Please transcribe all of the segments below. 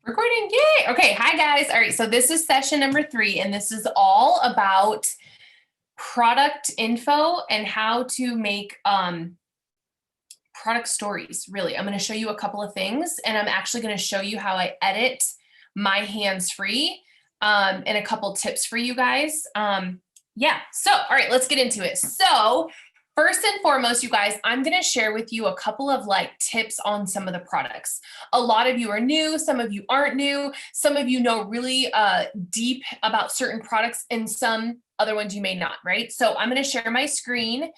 Recording, yay! Okay, hi guys. All right, so this is session number 3, and this is all about product info and how to make product stories. Really, I'm going to show you a couple of things, and I'm actually going to show you how I edit my hands-free, and a couple tips for you guys. Yeah, so all right, let's get into it. So first and foremost, you guys, I'm going to share with you a couple of tips on some of the products. A lot of you are new, some of you aren't new, some of you know really deep about certain products, and some other ones you may not, right? So I'm going to share my screen,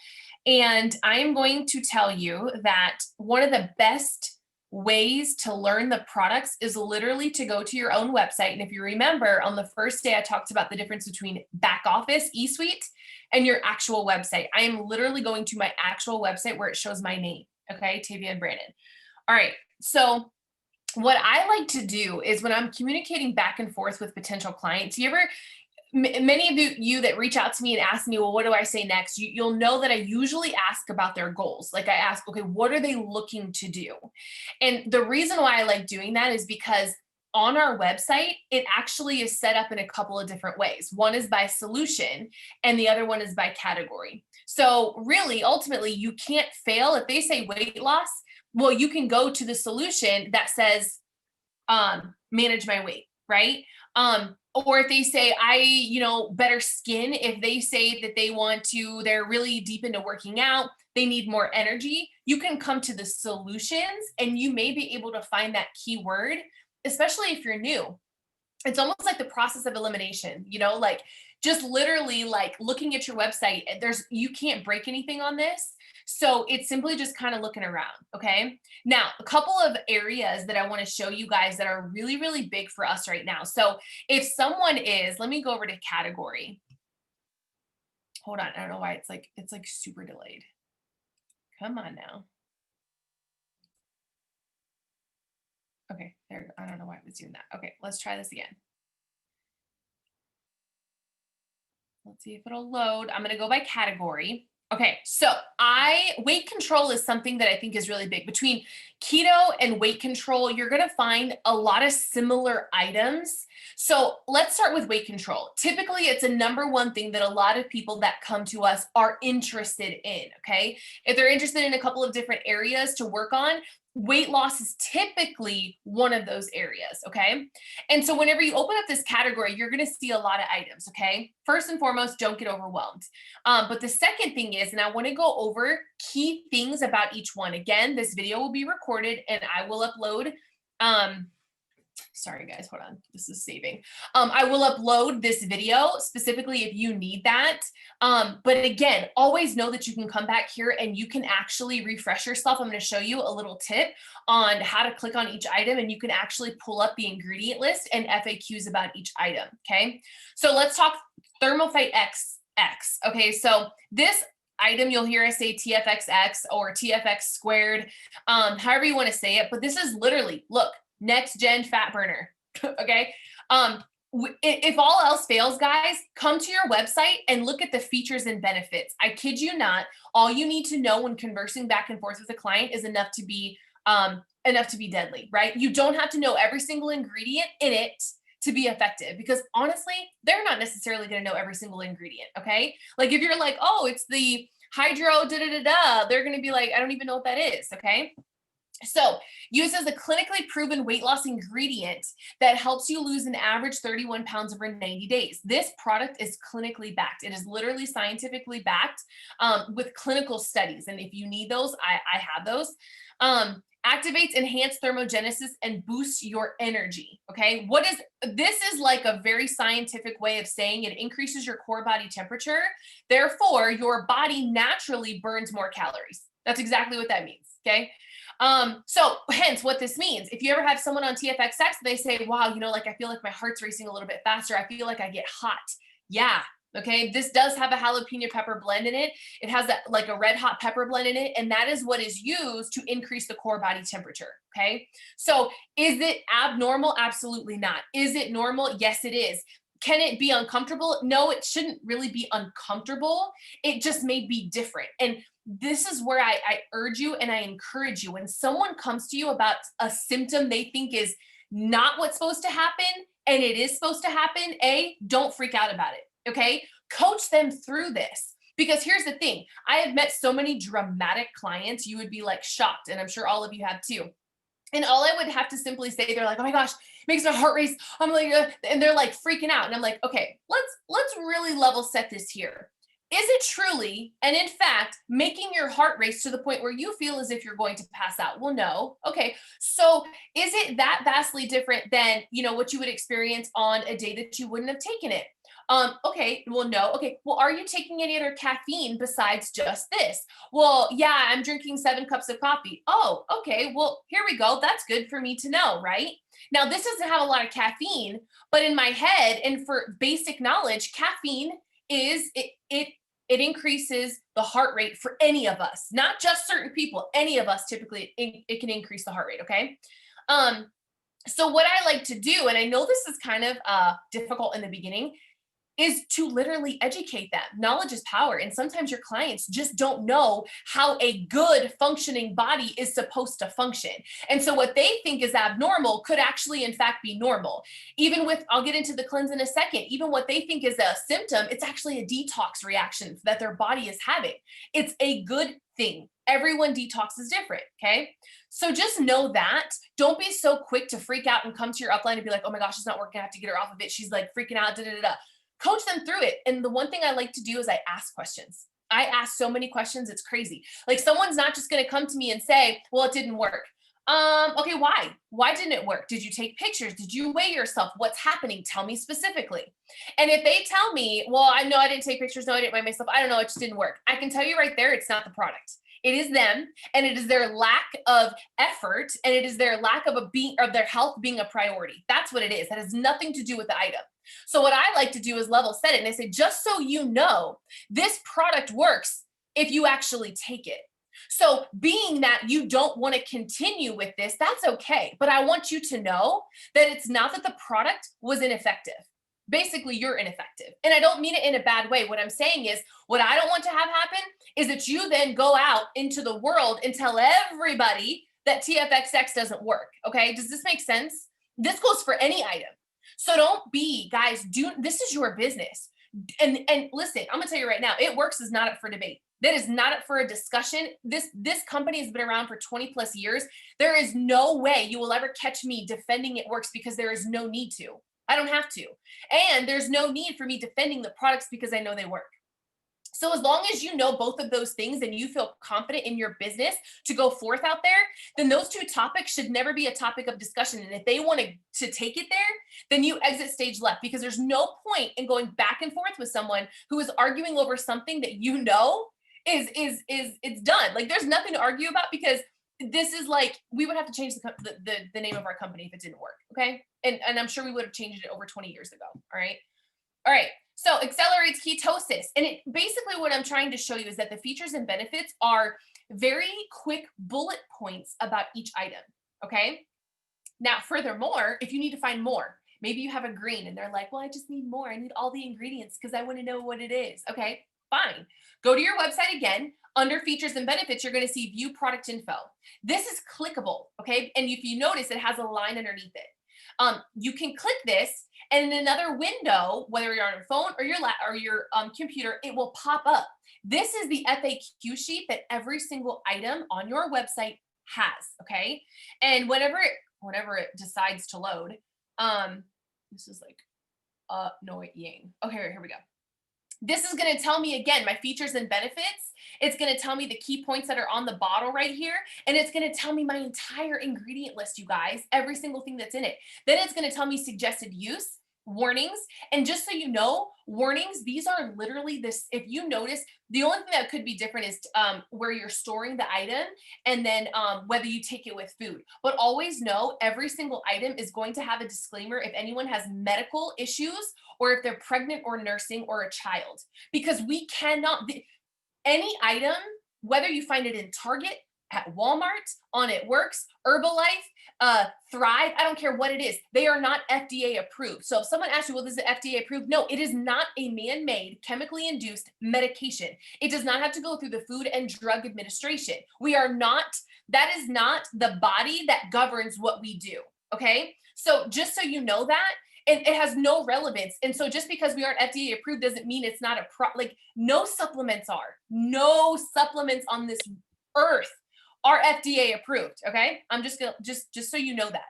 and I am going to tell you that one of the best ways to learn the products is literally to go to your own website. And if you remember, on the first day, I talked about the difference between back office, eSuite, and your actual website. I am literally going to my actual website where it shows my name. Okay, Tavia and Brandon. All right, so what I like to do is when I'm communicating back and forth with potential clients, many of you that reach out to me and ask me, well, what do I say next? You'll know that I usually ask about their goals. Like I ask, okay, what are they looking to do? And the reason why I like doing that is because on our website, it actually is set up in a couple of different ways. One is by solution and the other one is by category. So really, ultimately, you can't fail. If they say weight loss, well, you can go to the solution that says, manage my weight, right? Or if they say better skin, if they say that they're really deep into working out, they need more energy, you can come to the solutions and you may be able to find that keyword, especially if you're new. It's almost like the process of elimination, like just literally like looking at your website, you can't break anything on this. So it's simply just kind of looking around. Okay. Now, a couple of areas that I want to show you guys that are really, really big for us right now. So if someone let me go over to category. Hold on. I don't know why it's like super delayed. Come on now. Okay. There. I don't know why it was doing that. Okay. Let's try this again. Let's see if it'll load. I'm going to go by category. Okay, so weight control is something that I think is really big. Between keto and weight control, you're going to find a lot of similar items. So let's start with weight control. Typically, it's a number one thing that a lot of people that come to us are interested in, okay? If they're interested in a couple of different areas to work on, weight loss is typically one of those areas, okay? And so whenever you open up this category, you're going to see a lot of items, okay? First and foremost, don't get overwhelmed. But the second thing is, and I want to go over key things about each one. Again, this video will be recorded and I will upload. Sorry guys, hold on. This is saving. I will upload this video specifically if you need that. But again, always know that you can come back here and you can actually refresh yourself. I'm going to show you a little tip on how to click on each item, and you can actually pull up the ingredient list and FAQs about each item. Okay. So let's talk ThermoFight XX. Okay. So this item, you'll hear us say TFXX or TFX squared, however you want to say it. But this is literally, look, next gen fat burner. Okay. If all else fails, guys, come to your website and look at the features and benefits. I kid you not. All you need to know when conversing back and forth with a client is enough to be deadly, right? You don't have to know every single ingredient in it to be effective, because honestly, they're not necessarily going to know every single ingredient. Okay. Like if you're like, oh, it's the hydro, they're going to be like, I don't even know what that is. Okay. So uses a clinically proven weight loss ingredient that helps you lose an average 31 pounds over 90 days. This product is clinically backed. It is literally scientifically backed with clinical studies. And if you need those, I have those. Activates enhanced thermogenesis and boosts your energy. Okay. This is like a very scientific way of saying it increases your core body temperature. Therefore, your body naturally burns more calories. That's exactly what that means. Okay. So hence what this means, if you ever have someone on TFXX, they say, wow, I feel like my heart's racing a little bit faster. I feel like I get hot. Yeah. Okay. This does have a jalapeno pepper blend in it. It has a red hot pepper blend in it. And that is what is used to increase the core body temperature. Okay. So is it abnormal? Absolutely not. Is it normal? Yes, it is. Can it be uncomfortable? No, it shouldn't really be uncomfortable. It just may be different. And this is where I urge you and I encourage you, when someone comes to you about a symptom they think is not what's supposed to happen and it is supposed to happen, don't freak out about it, okay? Coach them through this. Because here's the thing, I have met so many dramatic clients, you would be like shocked, and I'm sure all of you have too. And all I would have to simply say, they're like, oh my gosh, it makes my heart race. I'm like, and they're like freaking out. And I'm like, okay, let's really level set this here. Is it truly, and in fact, making your heart race to the point where you feel as if you're going to pass out? Well, no. Okay. So is it that vastly different than, what you would experience on a day that you wouldn't have taken it? Okay. Well, no. Okay. Well, are you taking any other caffeine besides just this? Well, yeah, I'm drinking 7 cups of coffee. Oh, okay. Well, here we go. That's good for me to know, right? Now, this doesn't have a lot of caffeine, but in my head and for basic knowledge, caffeine is it increases the heart rate for any of us, not just certain people, any of us typically it can increase the heart rate. Okay. So what I like to do, and I know this is kind of difficult in the beginning, is to literally educate them. Knowledge is power. And sometimes your clients just don't know how a good functioning body is supposed to function. And so what they think is abnormal could actually, in fact, be normal. Even with, I'll get into the cleanse in a second, even what they think is a symptom, it's actually a detox reaction that their body is having. It's a good thing. Everyone detoxes different. Okay. So just know that. Don't be so quick to freak out and come to your upline and be like, oh my gosh, it's not working. I have to get her off of it. She's like freaking out. Coach them through it. And the one thing I like to do is I ask questions. I ask so many questions. It's crazy. Like someone's not just going to come to me and say, well, it didn't work. Okay. Why? Why didn't it work? Did you take pictures? Did you weigh yourself? What's happening? Tell me specifically. And if they tell me, well, I know I didn't take pictures. No, I didn't weigh myself. I don't know. It just didn't work. I can tell you right there, it's not the product. It is them, and it is their lack of effort, and it is their lack of their health being a priority. That's what it is. That has nothing to do with the item. So what I like to do is level set it, and I say, just so you know, this product works if you actually take it. So being that you don't want to continue with this, that's okay. But I want you to know that it's not that the product was ineffective. Basically, you're ineffective. And I don't mean it in a bad way. What I'm saying is, what I don't want to have happen is that you then go out into the world and tell everybody that TFXX doesn't work. Okay. Does this make sense? This goes for any item. So don't be, guys, this is your business. And listen, I'm gonna tell you right now, it works is not up for debate. That is not up for a discussion. This company has been around for 20 plus years. There is no way you will ever catch me defending it works, because there is no need to. I don't have to. And there's no need for me defending the products because I know they work. So as long as you know both of those things and you feel confident in your business to go forth out there, then those two topics should never be a topic of discussion. And if they want to take it there, then you exit stage left, because there's no point in going back and forth with someone who is arguing over something that you know is it's done. Like there's nothing to argue about, because this is like, we would have to change the name of our company if it didn't work. Okay. And I'm sure we would have changed it over 20 years ago. All right. All right. So accelerates ketosis. And it basically, what I'm trying to show you is that the features and benefits are very quick bullet points about each item. Okay. Now, furthermore, if you need to find more, maybe you have a green and they're like, well, I just need more. I need all the ingredients because I want to know what it is. Okay, fine. Go to your website again. Under features and benefits, you're going to see view product info. This is clickable. Okay. And if you notice, it has a line underneath it. You can click this, and in another window, whether you're on your phone or your computer, it will pop up. This is the FAQ sheet that every single item on your website has. Okay. And whenever it decides to load, this is like annoying. Okay, here we go. This is going to tell me again my features and benefits. It's going to tell me the key points that are on the bottle right here. And it's going to tell me my entire ingredient list, you guys, every single thing that's in it. Then it's going to tell me suggested use, warnings. And just so you know, warnings, these are literally this. If you notice, the only thing that could be different is where you're storing the item, and then whether you take it with food. But always know every single item is going to have a disclaimer if anyone has medical issues, or if they're pregnant or nursing or a child, because we cannot, any item, whether you find it in Target, at Walmart, on It Works, Herbalife, Thrive, I don't care what it is, they are not FDA approved. So if someone asks you, well, this is FDA approved? No, it is not a man-made, chemically induced medication. It does not have to go through the Food and Drug Administration. That is not the body that governs what we do. Okay. So just so you know that, and it has no relevance. And so just because we aren't FDA approved doesn't mean it's not like no supplements are. No supplements on this earth are FDA approved. Okay. I'm just gonna just so you know that,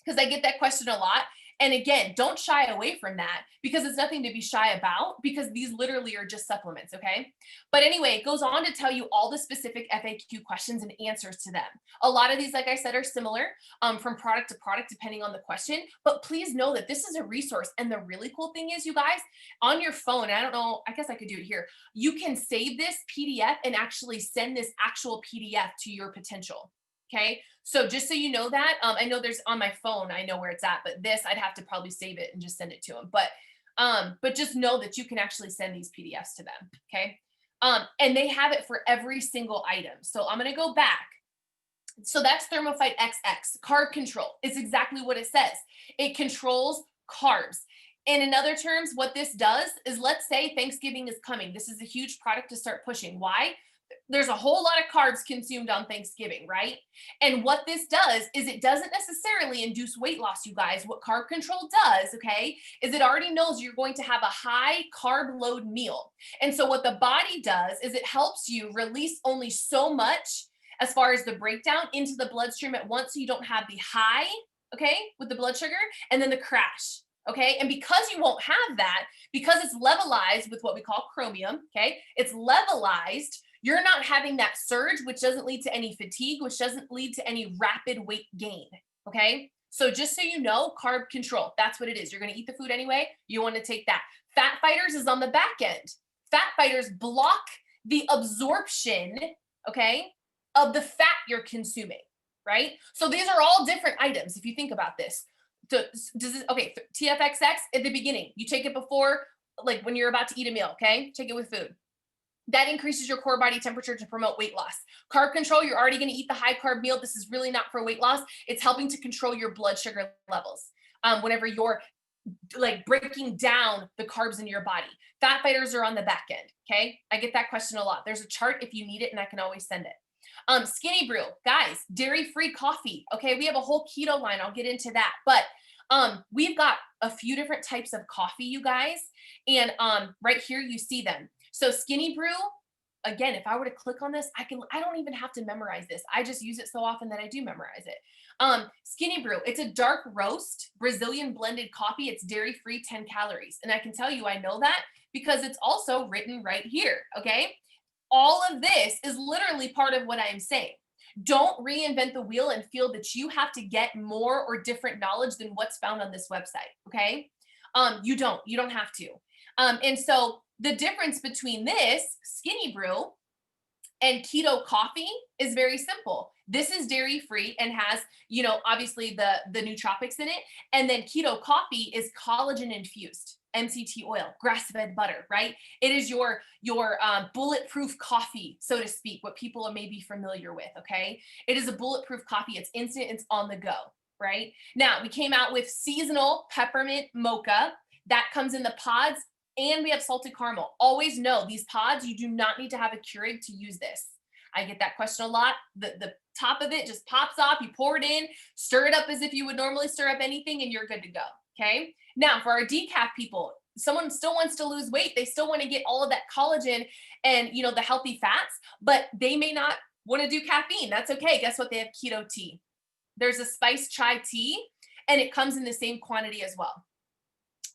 because I get that question a lot. And again, don't shy away from that, because it's nothing to be shy about, because these literally are just supplements, okay? But anyway, it goes on to tell you all the specific FAQ questions and answers to them. A lot of these, like I said, are similar from product to product, depending on the question. But please know that this is a resource. And the really cool thing is, you guys, on your phone, I don't know, I guess I could do it here. You can save this PDF and actually send this actual PDF to your potential. Okay. So just so you know that, I know there's on my phone, I know where it's at, but this, I'd have to probably save it and just send it to them. But just know that you can actually send these PDFs to them. Okay. And they have it for every single item. So I'm going to go back. So that's Thermophyte XX. Carb control is exactly what it says. It controls carbs. And in other terms, what this does is, let's say Thanksgiving is coming. This is a huge product to start pushing. Why? There's a whole lot of carbs consumed on Thanksgiving, right? And what this does is it doesn't necessarily induce weight loss, you guys. What carb control does, okay, is it already knows you're going to have a high carb load meal. And so what the body does is it helps you release only so much as far as the breakdown into the bloodstream at once, so you don't have the high, okay, with the blood sugar, and then the crash. Okay. And because you won't have that, because it's levelized with what we call chromium, okay, it's levelized, you're not having that surge, which doesn't lead to any fatigue, which doesn't lead to any rapid weight gain. Okay. So just so you know, carb control, that's what it is. You're going to eat the food anyway. You want to take that. Fat fighters is on the back end. Fat fighters block the absorption, okay, of the fat you're consuming, right? So these are all different items if you think about this. So does this, okay, TFXX at the beginning, you take it before, like when you're about to eat a meal, okay? Take it with food. That increases your core body temperature to promote weight loss. Carb control, you're already going to eat the high carb meal. This is really not for weight loss. It's helping to control your blood sugar levels whenever you're like breaking down the carbs in your body. Fat fighters are on the back end, okay? I get that question a lot. There's a chart if you need it, and I can always send it. Skinny Brew, guys, dairy-free coffee. Okay, we have a whole keto line. I'll get into that. But we've got a few different types of coffee, you guys. And right here, you see them. So Skinny Brew, again, if I were to click on this, I don't even have to memorize this. I just use it so often that I do memorize it. Skinny Brew, it's a dark roast, Brazilian blended coffee. It's dairy-free, 10 calories. And I can tell you, I know that because it's also written right here, okay? All of this is literally part of what I am saying. Don't reinvent the wheel and feel that you have to get more or different knowledge than what's found on this website, okay? You don't have to. And so the difference between this Skinny Brew and Keto Coffee is very simple. This is dairy-free and has, you know, obviously the nootropics in it. And then Keto Coffee is collagen infused. MCT oil, grass-fed butter, right? It is your bulletproof coffee, so to speak, what people may be familiar with, okay? It is a bulletproof coffee. It's instant, it's on the go, right? Now, we came out with seasonal peppermint mocha. That comes in the pods, and we have salted caramel. Always know, these pods, you do not need to have a Keurig to use this. I get that question a lot. The top of it just pops off, you pour it in, stir it up as if you would normally stir up anything, and you're good to go, okay? Now, for our decaf people, someone still wants to lose weight. They still want to get all of that collagen and, you know, the healthy fats, but they may not want to do caffeine. That's okay. Guess what? They have keto tea. There's a spiced chai tea, and it comes in the same quantity as well.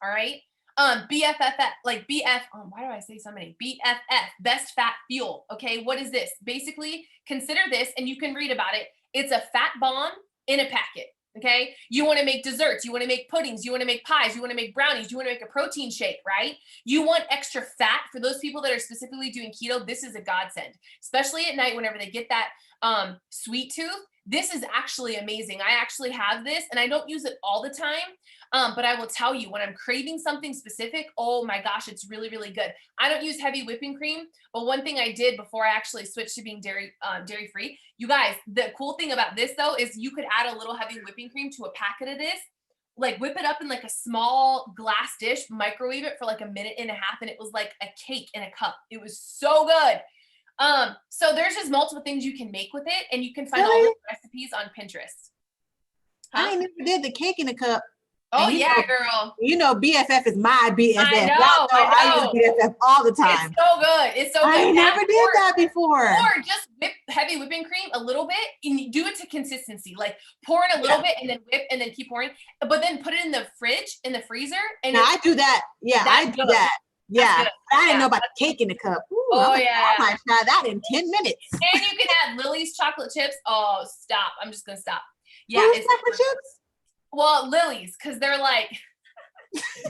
All right. BFFF, like BF, why do I say so many? BFF, best fat fuel. Okay. What is this? Basically, consider this, and you can read about it. It's a fat bomb in a packet. Okay. You want to make desserts. You want to make puddings. You want to make pies. You want to make brownies. You want to make a protein shake, right? You want extra fat. For those people that are specifically doing keto, this is a godsend, especially at night whenever they get that sweet tooth. This is actually amazing. I actually have this, and I don't use it all the time. But I will tell you, when I'm craving something specific, oh my gosh, it's really, really good. I don't use heavy whipping cream, but one thing I did before I actually switched to being dairy-free, you guys, the cool thing about this though, is you could add a little heavy whipping cream to a packet of this, like whip it up in like a small glass dish, microwave it for like a minute and a half, and it was like a cake in a cup. It was so good. So there's just multiple things you can make with it, and you can find all the recipes on Pinterest. I ain't never did the cake in a cup. Oh yeah, girl. You know, BFF is my BFF. I know. I use BFF all the time. It's so good. It's so good. I never did that before. Or just whip heavy whipping cream a little bit and do it to consistency. Like pour in a little bit and then whip and then keep pouring. But then put it in the fridge, in the freezer. And I do that. Yeah, I do that. Yeah. I didn't know about the cake in the cup. Ooh, I might try that in 10 minutes. And you can add Lily's chocolate chips. Oh, stop. I'm just going to stop. Yeah. It's chocolate chips? Well, Lily's, because they're like,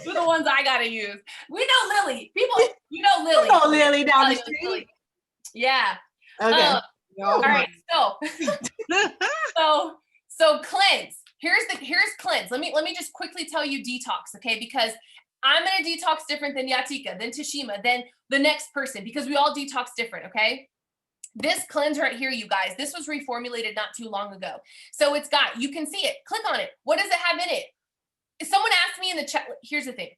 they're the ones I got to use. We know Lily. People, you know Lily. You know Lily down the street. Lily. Yeah. Okay. All right. So cleanse. Here's cleanse. Let me just quickly tell you detox, okay? Because I'm going to detox different than Yatika, than Tashima, than the next person, because we all detox different, okay? This cleanse right here, you guys, this was reformulated not too long ago. So it's got, you can see it. Click on it. What does it have in it? Someone asked me in the chat, here's the thing.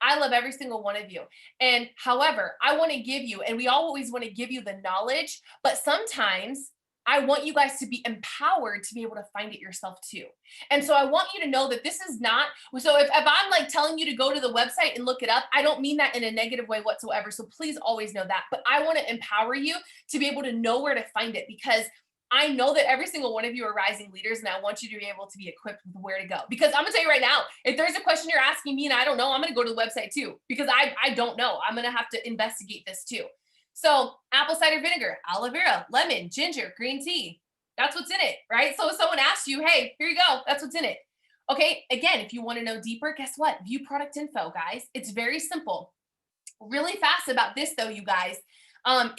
I love every single one of you. And however, I want to give you, and we always want to give you the knowledge, but sometimes I want you guys to be empowered to be able to find it yourself too. And so I want you to know that this is not, so if I'm like telling you to go to the website and look it up, I don't mean that in a negative way whatsoever. So please always know that, but I want to empower you to be able to know where to find it, because I know that every single one of you are rising leaders, and I want you to be able to be equipped with where to go. Because I'm gonna tell you right now, if there's a question you're asking me and I don't know, I'm gonna go to the website too, because I don't know. I'm gonna have to investigate this too. So apple cider vinegar, aloe vera, lemon, ginger, green tea. That's what's in it, right? So if someone asks you, hey, here you go, that's what's in it. Okay, again, if you want to know deeper, guess what? View product info, guys. It's very simple. Really fast about this though, you guys,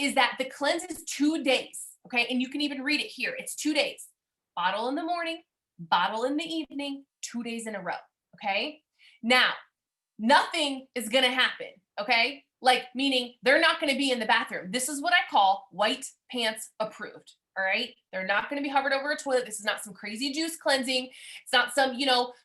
is that the cleanse is 2 days, okay? And you can even read it here. It's 2 days. Bottle in the morning, bottle in the evening, 2 days in a row, okay? Now, nothing is gonna happen, okay? Like, meaning they're not going to be in the bathroom. This is what I call white pants approved. All right. They're not going to be hovered over a toilet. This is not some crazy juice cleansing. It's not some,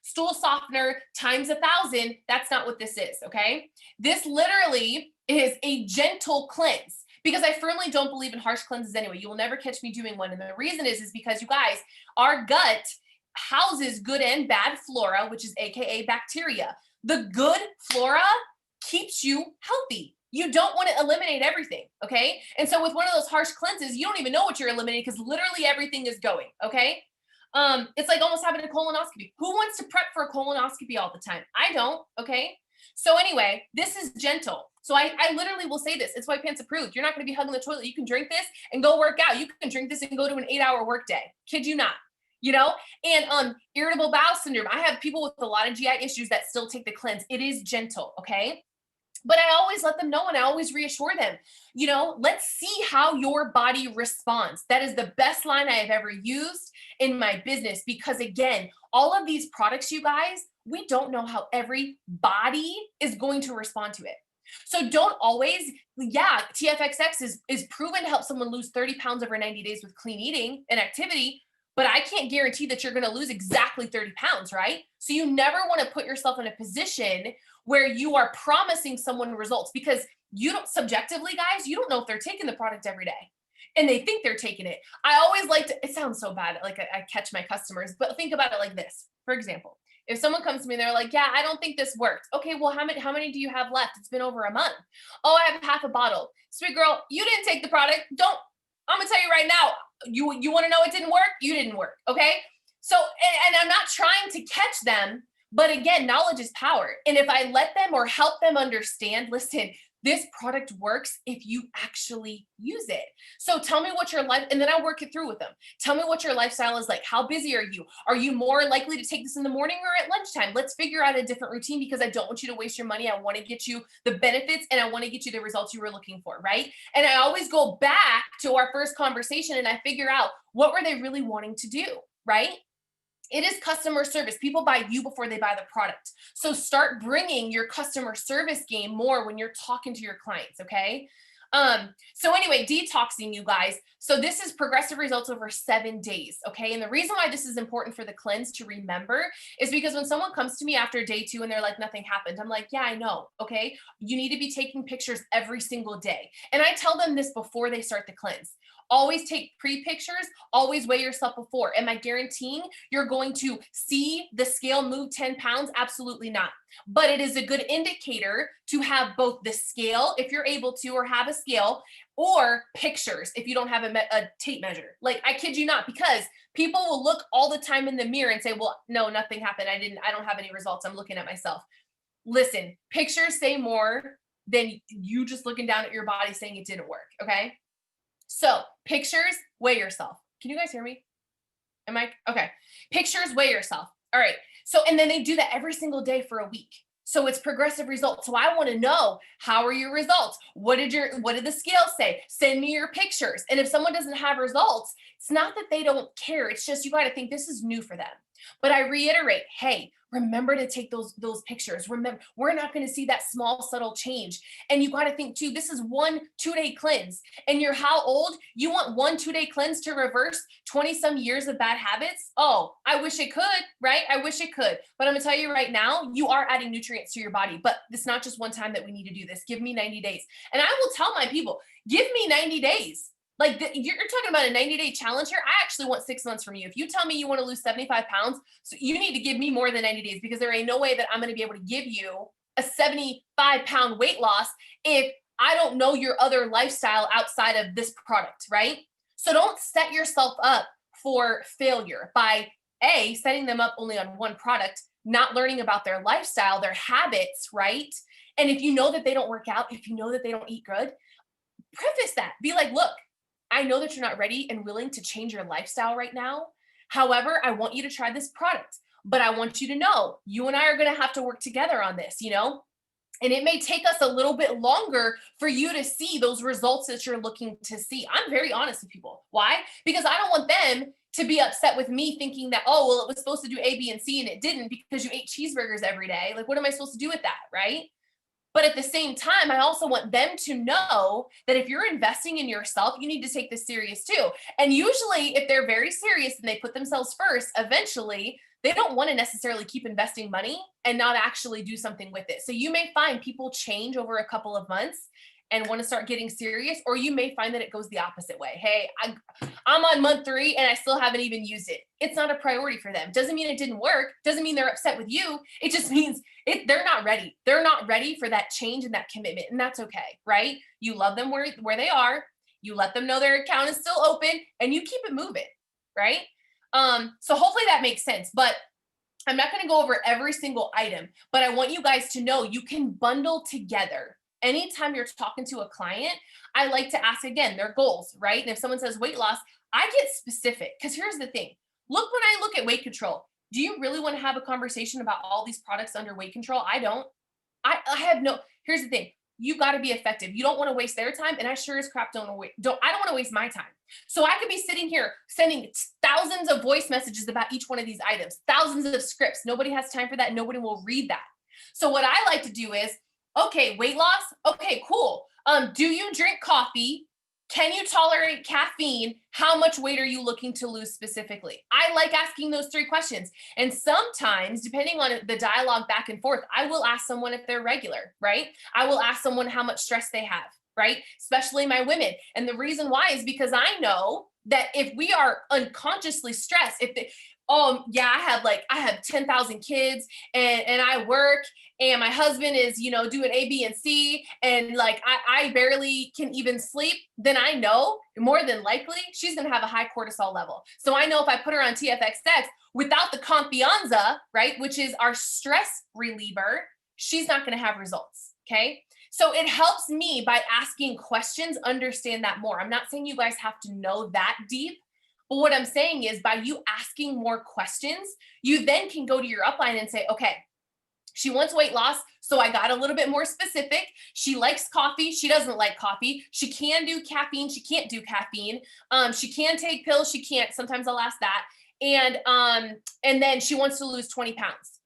stool softener times 1,000. That's not what this is. Okay. This literally is a gentle cleanse, because I firmly don't believe in harsh cleanses anyway. You will never catch me doing one. And the reason is because, you guys, our gut houses good and bad flora, which is AKA bacteria. The good flora keeps you healthy. You don't want to eliminate everything, okay? And so with one of those harsh cleanses, you don't even know what you're eliminating, because literally everything is going, okay? It's like almost having a colonoscopy. Who wants to prep for a colonoscopy all the time? I don't, okay? So anyway, this is gentle. So I literally will say this. It's white pants approved. You're not going to be hugging the toilet. You can drink this and go work out. You can drink this and go to an 8-hour workday. Kid you not. And irritable bowel syndrome. I have people with a lot of GI issues that still take the cleanse. It is gentle, okay? But I always let them know, and I always reassure them, let's see how your body responds. That is the best line I have ever used in my business, because again, all of these products, you guys, we don't know how every body is going to respond to it. So don't always, TFXX is proven to help someone lose 30 pounds over 90 days with clean eating and activity, but I can't guarantee that you're going to lose exactly 30 pounds, right? So you never want to put yourself in a position where you are promising someone results, because you don't, subjectively, guys, you don't know if they're taking the product every day and they think they're taking it. I always like to, it sounds so bad, like I catch my customers, but think about it like this. For example, if someone comes to me and they're like, yeah, I don't think this worked. Okay, well, how many do you have left? It's been over a month. Oh, I have half a bottle. Sweet girl, you didn't take the product. I'm gonna tell you right now, you want to know it didn't work? You didn't work, okay? So, and I'm not trying to catch them, but again, knowledge is power. And if I let them or help them understand, listen, this product works if you actually use it. So tell me what your life, and then I'll work it through with them. Tell me what your lifestyle is like. How busy are you? Are you more likely to take this in the morning or at lunchtime? Let's figure out a different routine, because I don't want you to waste your money. I want to get you the benefits, and I want to get you the results you were looking for, right? And I always go back to our first conversation and I figure out, what were they really wanting to do, right? It is customer service. People buy you before they buy the product. So start bringing your customer service game more when you're talking to your clients, okay? So anyway, detoxing, you guys. So this is progressive results over 7 days, okay? And the reason why this is important for the cleanse to remember is because when someone comes to me after day 2 and they're like, nothing happened, I'm like, yeah, I know, okay? You need to be taking pictures every single day. And I tell them this before they start the cleanse. Always take pre-pictures, always weigh yourself before. Am I guaranteeing you're going to see the scale move 10 pounds? Absolutely not. But it is a good indicator to have both the scale, if you're able to, or have a scale, or pictures if you don't have a tape measure. Like, I kid you not, because people will look all the time in the mirror and say, well, no, nothing happened. I don't have any results. I'm looking at myself. Listen, pictures say more than you just looking down at your body saying it didn't work. Okay. So pictures, weigh yourself. Can you guys hear me? Am I okay? Pictures, weigh yourself. All right. So, and then they do that every single day for a week. So it's progressive results. So I want to know, how are your results? What did the scale say? Send me your pictures. And if someone doesn't have results, it's not that they don't care. It's just, you got to think this is new for them. But I reiterate, hey, remember to take those pictures. Remember, we're not going to see that small, subtle change. And you got to think too, this is 1 2-day cleanse. And you're how old? You want 1 2-day cleanse to reverse 20 some years of bad habits? Oh, I wish it could, right? I wish it could. But I'm going to tell you right now, you are adding nutrients to your body. But it's not just one time that we need to do this. Give me 90 days. And I will tell my people, give me 90 days. Like, you're talking about a 90-day challenge here. I actually want 6 months from you. If you tell me you want to lose 75 pounds, so you need to give me more than 90 days, because there ain't no way that I'm going to be able to give you a 75-pound weight loss if I don't know your other lifestyle outside of this product, right? So don't set yourself up for failure by setting them up only on one product, not learning about their lifestyle, their habits, right? And if you know that they don't work out, if you know that they don't eat good, preface that. Be like, look, I know that you're not ready and willing to change your lifestyle right now. However, I want you to try this product, but I want you to know you and I are going to have to work together on this, and it may take us a little bit longer for you to see those results that you're looking to see. I'm very honest with people. Why? Because I don't want them to be upset with me thinking that, oh, well, it was supposed to do A, B, and C and it didn't because you ate cheeseburgers every day. Like, what am I supposed to do with that? Right? But at the same time, I also want them to know that if you're investing in yourself, you need to take this serious too. And usually if they're very serious and they put themselves first, eventually they don't want to necessarily keep investing money and not actually do something with it. So you may find people change over a couple of months and want to start getting serious, or you may find that it goes the opposite way. Hey, I'm on month 3 and I still haven't even used it. It's not a priority for them. Doesn't mean it didn't work. Doesn't mean they're upset with you. It just means they're not ready. They're not ready for that change and that commitment. And that's okay, right? You love them where they are. You let them know their account is still open and you keep it moving, right? So hopefully that makes sense. But I'm not going to go over every single item, but I want you guys to know you can bundle together. Anytime you're talking to a client, I like to ask again their goals, right? And if someone says weight loss, I get specific, because here's the thing. Look, when I look at weight control, do you really want to have a conversation about all these products under weight control? I don't. I have no, here's the thing. You got to be effective. You don't want to waste their time. And I sure as crap I don't want to waste my time. So I could be sitting here sending thousands of voice messages about each one of these items, thousands of scripts. Nobody has time for that. Nobody will read that. So what I like to do is, okay, weight loss. Okay, cool. Do you drink coffee? Can you tolerate caffeine? How much weight are you looking to lose specifically? I like asking those 3 questions. And sometimes, depending on the dialogue back and forth, I will ask someone if they're regular, right? I will ask someone how much stress they have, right? Especially my women. And the reason why is because I know that if we are unconsciously stressed, I have 10,000 kids and I work and my husband is, doing A, B, and C. And like, I barely can even sleep. Then I know more than likely she's going to have a high cortisol level. So I know if I put her on TFXX without the Confianza, right, which is our stress reliever, she's not going to have results. Okay. So it helps me by asking questions, understand that more. I'm not saying you guys have to know that deep. But what I'm saying is by you asking more questions, you then can go to your upline and say, okay, she wants weight loss. So I got a little bit more specific. She likes coffee. She doesn't like coffee. She can do caffeine. She can't do caffeine. She can take pills. She can't. Sometimes I'll ask that. And then she wants to lose 20 pounds.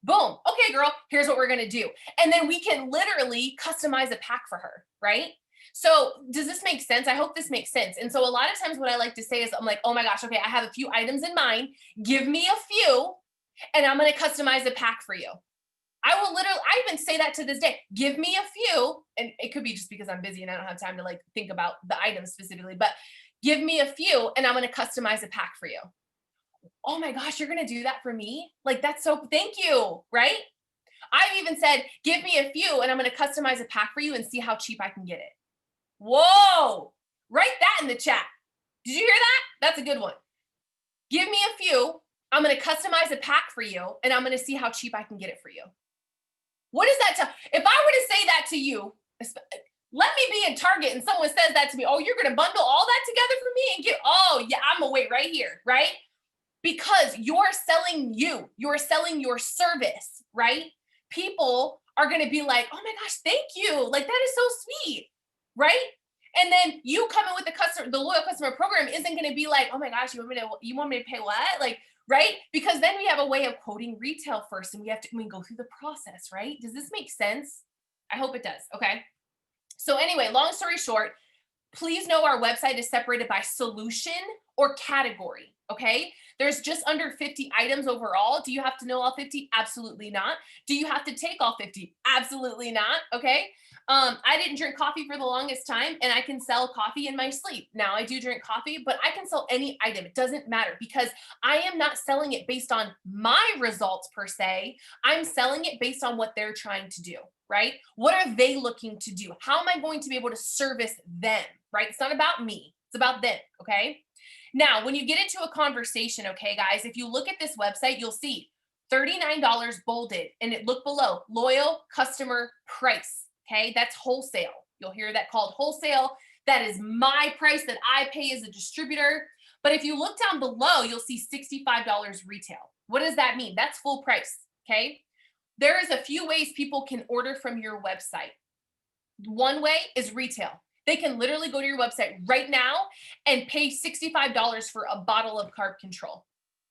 Boom. Okay, girl, here's what we're going to do. And then we can literally customize a pack for her, right? So does this make sense? I hope this makes sense. And so a lot of times what I like to say is I'm like, oh my gosh, okay, I have a few items in mind. Give me a few and I'm going to customize a pack for you. I even say that to this day, give me a few. And it could be just because I'm busy and I don't have time to like think about the items specifically, but Give me a few and I'm going to customize a pack for you. Oh my gosh, you're going to do that for me? Like, that's so, thank you, right? I've even said, give me a few and I'm going to customize a pack for you and see how cheap I can get it. Whoa, write that in the chat. Did you hear that? That's a good one. Give me a few. I'm going to customize a pack for you and I'm going to see how cheap I can get it for you. What is that? If I were to say that to you, let me be in Target and someone says that to me, oh, you're going to bundle all that together for me and get, oh yeah, I'm going to wait right here, right? Because you're selling you're selling your service, right? People are going to be like, oh my gosh, thank you. Like, that is so sweet, right? And then you come in with the loyal customer program isn't going to be like, oh my gosh, you want me to pay what? Like, right? Because then we have a way of quoting retail first and we go through the process, right? Does this make sense? I hope it does. Okay. So anyway, long story short, please know our website is separated by solution or category. Okay. There's just under 50 items overall. Do you have to know all 50? Absolutely not. Do you have to take all 50? Absolutely not. Okay. I didn't drink coffee for the longest time and I can sell coffee in my sleep. Now I do drink coffee, but I can sell any item. It doesn't matter because I am not selling it based on my results per se. I'm selling it based on what they're trying to do, right? What are they looking to do? How am I going to be able to service them, right? It's not about me. It's about them. Okay. Now, when you get into a conversation, okay, guys, if you look at this website, you'll see $39 bolded and it look below loyal customer price. Okay, that's wholesale. You'll hear that called wholesale. That is my price that I pay as a distributor. But if you look down below, you'll see $65 retail. What does that mean? That's full price. Okay, there is a few ways people can order from your website. One way is retail. They can literally go to your website right now and pay $65 for a bottle of Carb Control.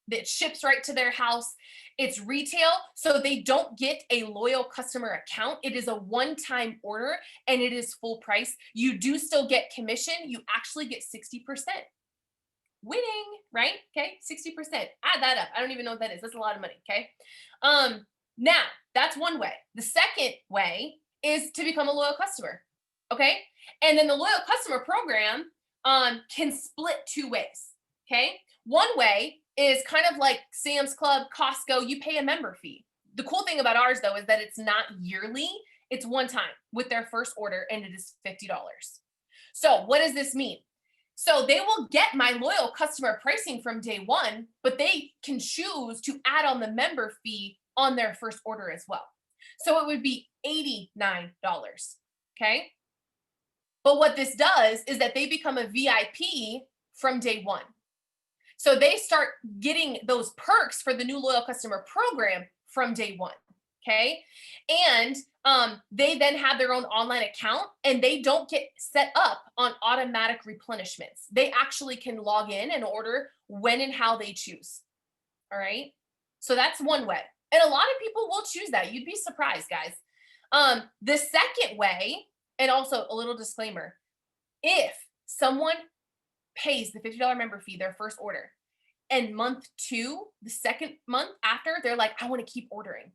That ships right to their house. It's retail, so they don't get a loyal customer account. It is a one-time order and it is full price. You do still get commission. You actually get 60%. Winning, right? Okay, 60%. Add that up. I don't even know what that is. That's a lot of money, okay? Now, that's one way. The second way is to become a loyal customer. Okay. And then the loyal customer program can split two ways. Okay. One way is kind of like Sam's Club, Costco, you pay a member fee. The cool thing about ours though, is that it's not yearly. It's one time with their first order and it is $50. So what does this mean? So they will get my loyal customer pricing from day one, but they can choose to add on the member fee on their first order as well. So it would be $89. Okay. But what this does is that they become a VIP from day one. So they start getting those perks for the new loyal customer program from day one. Okay. And they then have their own online account and they don't get set up on automatic replenishments. They actually can log in and order when and how they choose. All right. So that's one way. And a lot of people will choose that. You'd be surprised, guys. The second way, and also a little disclaimer, if someone pays the $50 member fee, their first order, and month two, the second month after, they're like, I want to keep ordering.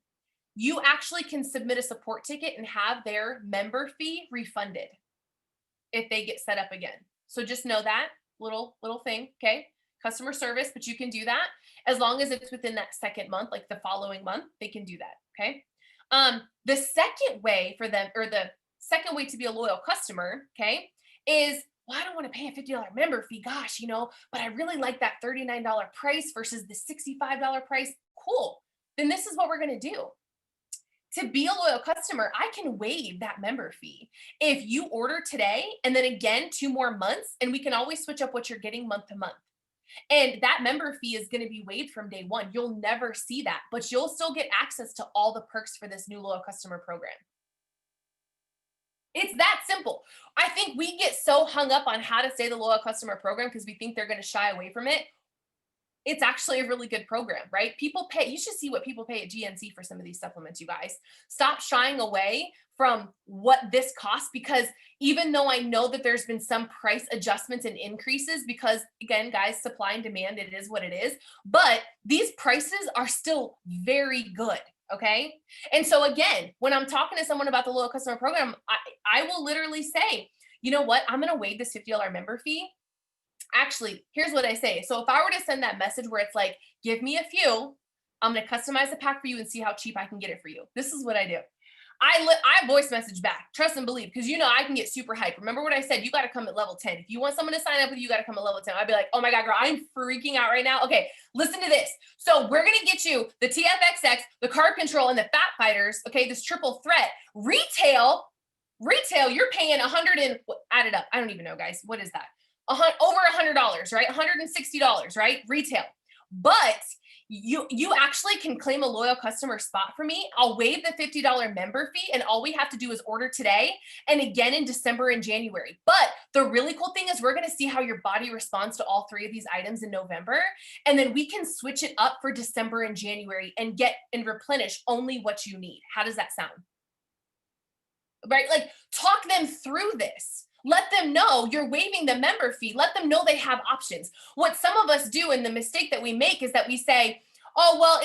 You actually can submit a support ticket and have their member fee refunded if they get set up again. So just know that little thing, okay? Customer service, but you can do that as long as it's within that second month, like the following month, they can do that, okay? The second way for them, or the second way to be a loyal customer, okay, is, well, I don't want to pay a $50 member fee, gosh, but I really like that $39 price versus the $65 price. Cool. Then this is what we're going to do. To be a loyal customer, I can waive that member fee. If you order today and then again 2 more months, and we can always switch up what you're getting month to month. And that member fee is going to be waived from day one. You'll never see that, but you'll still get access to all the perks for this new loyal customer program. It's that simple. I think we get so hung up on how to say the loyal customer program because we think they're going to shy away from it. It's actually a really good program, right? People pay. You should see what people pay at GNC for some of these supplements, you guys. Stop shying away from what this costs, because even though I know that there's been some price adjustments and increases, because again, guys, supply and demand, it is what it is, but these prices are still very good. Okay. And so again, when I'm talking to someone about the loyal customer program, I will literally say, you know what, I'm going to waive this $50 member fee. Actually, here's what I say. So if I were to send that message where it's like, give me a few, I'm going to customize the pack for you and see how cheap I can get it for you. This is what I do. I voice message back, trust and believe, because I can get super hyped. Remember what I said? You got to come at level 10. If you want someone to sign up with you, got to come at level 10. I'd be like, oh my God, girl, I'm freaking out right now. Okay, listen to this. So we're going to get you the TFXX, the Carb Control, and the Fat Fighters. Okay, this triple threat. Retail, you're paying add it up. I don't even know, guys. What is that? Over $100, right? $160, right? Retail. But you actually can claim a loyal customer spot for me. I'll waive the $50 member fee, and all we have to do is order today and again in December and January. But the really cool thing is we're going to see how your body responds to all three of these items in November, and then we can switch it up for December and January and get and replenish only what you need. How does that sound? Right? Like, talk them through this. Let them know you're waiving the member fee. Let them know they have options. What some of us do, and the mistake that we make, is that we say, oh, well,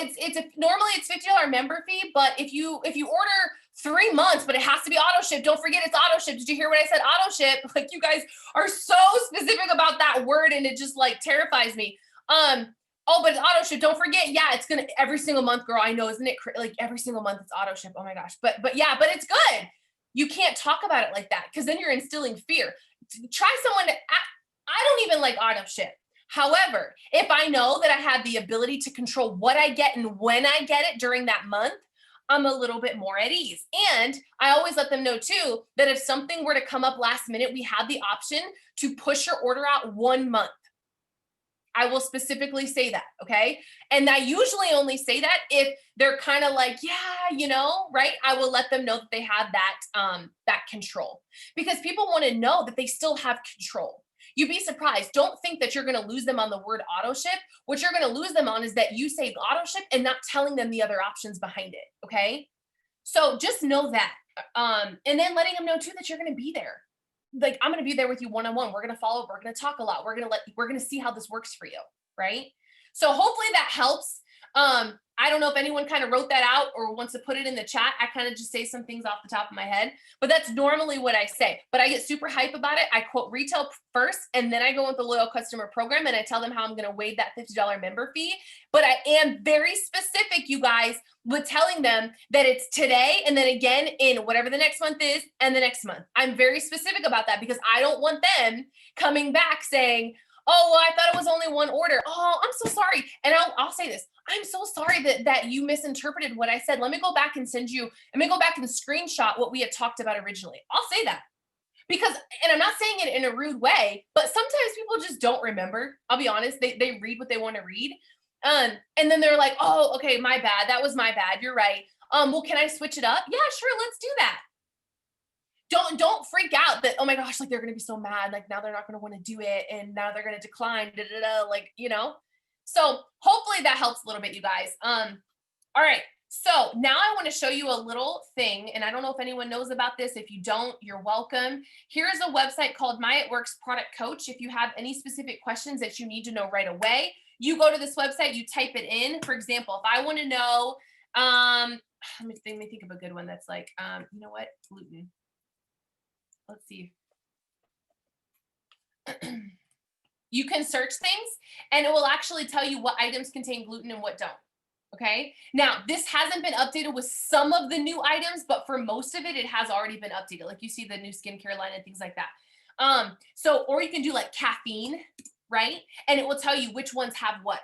normally it's $50 member fee, but if you order 3 months, but it has to be auto ship, don't forget it's auto ship. Did you hear what I said? Auto ship. Like, you guys are so specific about that word, and it just like terrifies me. Oh, but it's auto ship. Don't forget. Yeah, it's gonna every single month, girl. I know, isn't it? Like every single month it's auto ship. Oh my gosh. But it's good. You can't talk about it like that, because then you're instilling fear. Try someone I don't even like auto ship. However, if I know that I have the ability to control what I get and when I get it during that month, I'm a little bit more at ease. And I always let them know too, that if something were to come up last minute, we have the option to push your order out 1 month. I will specifically say that, okay? And I usually only say that if they're kind of like, yeah, right? I will let them know that they have that control, because people want to know that they still have control. You'd be surprised. Don't think that you're going to lose them on the word auto ship. What you're going to lose them on is that you say auto ship and not telling them the other options behind it, okay? So just know that. And then letting them know too that you're going to be there. Like, I'm going to be there with you one-on-one. We're going to follow up. We're going to talk a lot. We're going to see how this works for you. Right. So hopefully that helps. I don't know if anyone kind of wrote that out or wants to put it in the chat. I kind of just say some things off the top of my head, but that's normally what I say. But I get super hype about it. I quote retail first, and then I go with the loyal customer program, and I tell them how I'm going to waive that $50 member fee. But I am very specific, you guys, with telling them that it's today and then again in whatever the next month is and the next month. I'm very specific about that, because I don't want them coming back saying, oh, well, I thought it was only one order. Oh, I'm so sorry. And I'll say this. I'm so sorry that you misinterpreted what I said. Let me go back and screenshot what we had talked about originally. I'll say that, because, and I'm not saying it in a rude way, but sometimes people just don't remember. I'll be honest. They read what they want to read. And then they're like, oh, okay, my bad. That was my bad. You're right. Well, can I switch it up? Yeah, sure. Let's do that. Don't freak out that, oh my gosh, like they're going to be so mad. Like now they're not going to want to do it. And now they're going to decline, like, so hopefully that helps a little bit, you guys. All right. So now I want to show you a little thing, and I don't know if anyone knows about this. If you don't, you're welcome. Here's a website called My It Works Product Coach. If you have any specific questions that you need to know right away, you go to this website, you type it in. For example, if I want to know, let me think of a good one that's like, you know what, gluten. Let's see. You can search things, and it will actually tell you what items contain gluten and what don't. Okay. Now, this hasn't been updated with some of the new items, but for most of it, it has already been updated. Like you see the new skincare line and things like that. Or you can do like caffeine, right? And it will tell you which ones have what.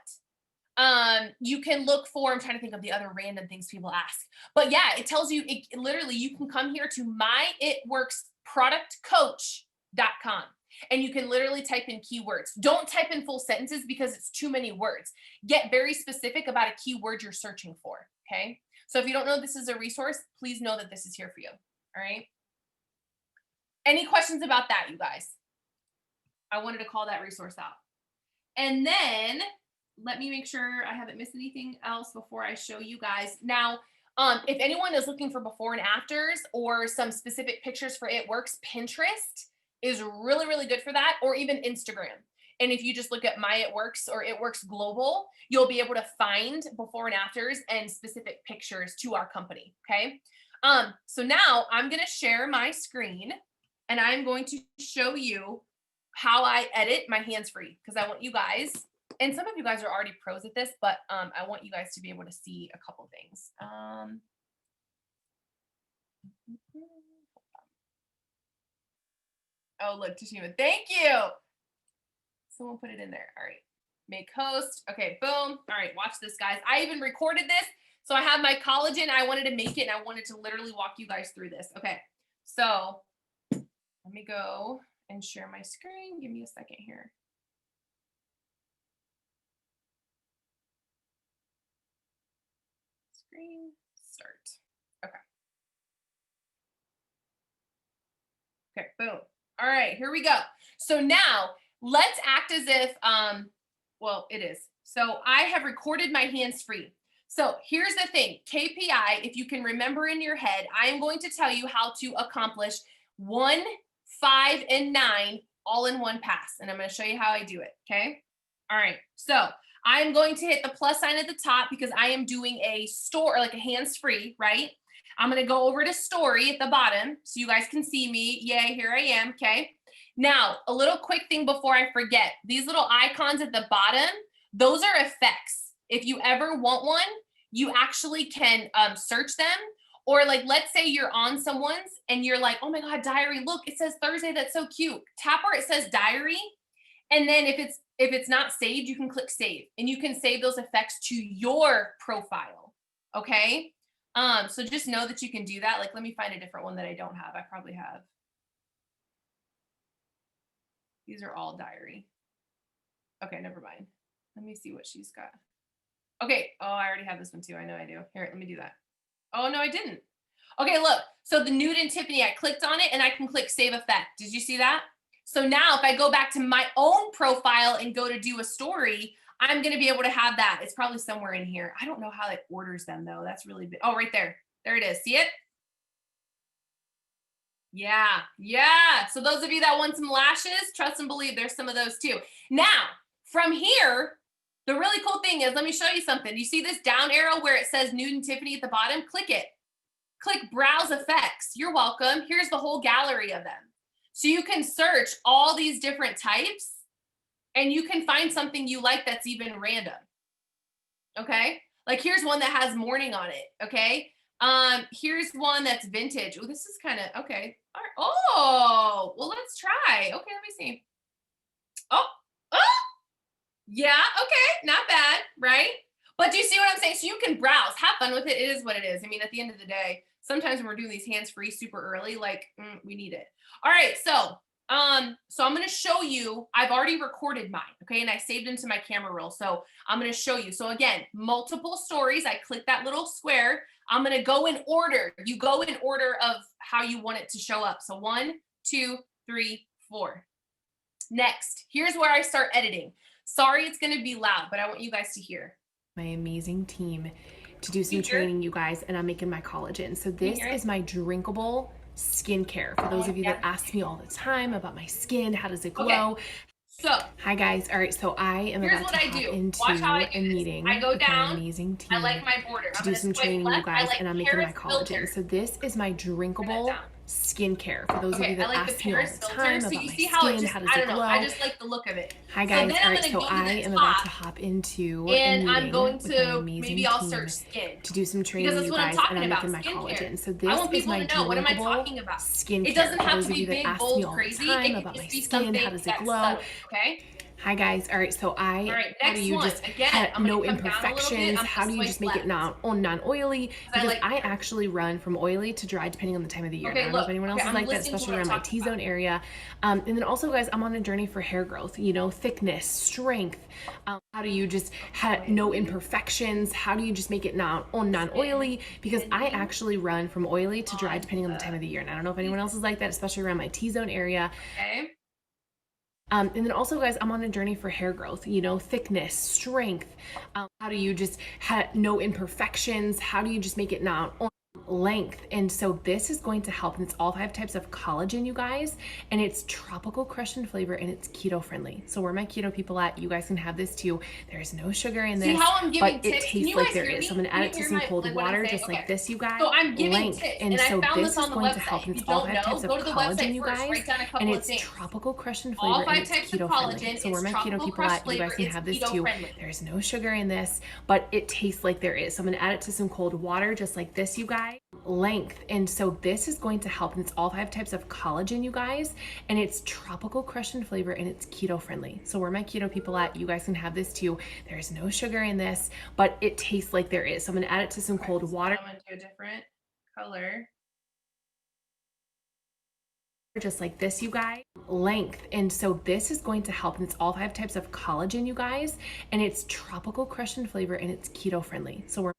You can look for, I'm trying to think of the other random things people ask, but yeah, it tells you, literally, you can come here to myitworksproductcoach.com. And you can literally type in keywords. Don't type in full sentences because it's too many words. Get very specific about a keyword you're searching for, okay? So if you don't know this is a resource, please know that this is here for you, all right? Any questions about that, you guys? I wanted to call that resource out. And then let me make sure I haven't missed anything else before I show you guys. Now, if anyone is looking for before and afters or some specific pictures for It Works, Pinterest is really, really good for that, or even Instagram. And if you just look at My It Works or It Works Global, you'll be able to find before and afters and specific pictures to our company, okay? So now I'm gonna share my screen, and I'm going to show you how I edit my hands-free, because I want you guys, and some of you guys are already pros at this, but I want you guys to be able to see a couple things. Oh, look, Tashima, thank you. Someone put it in there. All right, make host. Okay, boom. All right, watch this, guys. I even recorded this. So I have my collagen. I wanted to make it, and I wanted to literally walk you guys through this. Okay, so let me go and share my screen. Give me a second here. Screen start. Okay. Okay, boom. All right, here we go. So now let's act as if, well, it is. So I have recorded my hands free. So here's the thing, KPI, if you can remember in your head, I am going to tell you how to accomplish 1, 5, and 9 all in one pass. And I'm going to show you how I do it. Okay. All right. So I'm going to hit the plus sign at the top because I am doing a store, like a hands free, right? I'm going to go over to story at the bottom so you guys can see me. Yay, here I am. Okay. Now, a little quick thing before I forget, these little icons at the bottom, those are effects. If you ever want one, you actually can search them. Or like, let's say you're on someone's and you're like, oh my God, diary, look, it says Thursday. That's so cute. Tap where it says diary. And then if it's not saved, you can click save and you can save those effects to your profile. Okay. So just know that you can do that. Like, let me find a different one that I don't have. I probably have. These are all diary. Okay, never mind. Let me see what she's got. Okay. Oh, I already have this one too. I know I do. Here, let me do that. Oh, no, I didn't. Okay, look. So the Nude and Tiffany, I clicked on it and I can click save effect. Did you see that? So now if I go back to my own profile and go to do a story, I'm going to be able to have that. It's probably somewhere in here. I don't know how it orders them though. That's really big. Oh, right there. There it is. See it? Yeah. Yeah. So those of you that want some lashes, trust and believe there's some of those too. Now, from here, the really cool thing is, let me show you something. You see this down arrow where it says Nude and Tiffany at the bottom? Click it. Click browse effects. You're welcome. Here's the whole gallery of them. So you can search all these different types and you can find something you like that's even random. Okay. Like here's one that has morning on it. Okay. Here's one that's vintage. Oh, this is kind of, okay. All right. Oh, well, let's try. Okay. Let me see. Oh, yeah. Okay. Not bad. Right. But do you see what I'm saying? So you can browse, have fun with it. It is what it is. I mean, at the end of the day, sometimes when we're doing these hands-free super early, like we need it. All right. So I'm going to show you, I've already recorded mine. Okay. And I saved into my camera roll. So I'm going to show you. So again, multiple stories. I click that little square. I'm going to go in order. You go in order of how you want it to show up. So 1, 2, 3, 4. Next, here's where I start editing. Sorry, it's going to be loud, but I want you guys to hear. My amazing team to do some training, you guys, and I'm making my collagen. So this is my drinkable skincare. For those of you that ask me all the time about my skin, how does it glow? Okay. So hi guys. All right, so I am about to hop into a meeting I go down, with my amazing team I like my border. to do some training, you guys, and I'm making my collagen. So this is my drinkable skincare. For those of you that ask me all the time about my skin, how does it glow? I just like the look of it. Hi guys. All right, so I am about to hop into a meeting I'm going with to my amazing maybe I'll team search skin to do some training, you guys, and I'm making my collagen. So this is my drinkable skincare. It doesn't have For those to of be you that big, ask me bold, all the crazy. time It about can my just be skin, something how does it that's glow? subtle, okay? Hi guys. All right, so All right, how do next you one. just Again, have I'm no gonna come down a little bit. imperfections? I'm How do you gonna just swipe make it left. non-oily? Because like I actually run from oily to dry depending on the time of the year. Okay, I don't know if look. anyone else Okay, is I'm like that, listening to especially what around I'm my talking T-zone area. And then also, guys, I'm on a journey for hair growth, you know, thickness, strength. How do you just have no imperfections? How do you just make it non-oily? Because I actually run from oily to dry depending on the time of the year. And I don't know if anyone else is like that, especially around my T-zone area. Okay. And then also, guys, I'm on a journey for hair growth, you know, thickness, strength. How do you just have no imperfections? How do you just make it length. And so this is going to help, and it's all 5 types of collagen, you guys, and it's tropical crushed in flavor, and it's keto friendly. So where my keto people at, you guys can have this too. There's no sugar in this. See how I'm giving but tips? It tastes like there is. So I'm gonna add it to some cold water, just like this, you guys. So I'm giving length. tips, and so I found this this on is the going website. to help. If It's you all don't 5 types know, of go to the collagen, website you first, guys, write down a couple and of it's things. tropical crushed in All flavor, 5 and it's types of keto collagen, friendly. So it's where my keto tropical people crushed at, you guys flavor, can it's have this keto too. friendly. There's no sugar in this, but it tastes like there is. So I'm gonna add it to some cold water, just like this, you guys. Length. And so this is going to help, and it's all 5 types of collagen, you guys, and it's tropical crushed in flavor, and it's keto friendly. So where my keto people at, you guys can have this too. There's no sugar in this, but it tastes like there is. So I'm gonna add it to some cold water. I'm gonna do a different color. Just like this, you guys. Length. And so this is going to help, and it's all 5 types of collagen, you guys, and it's tropical crushed in flavor, and it's keto friendly. So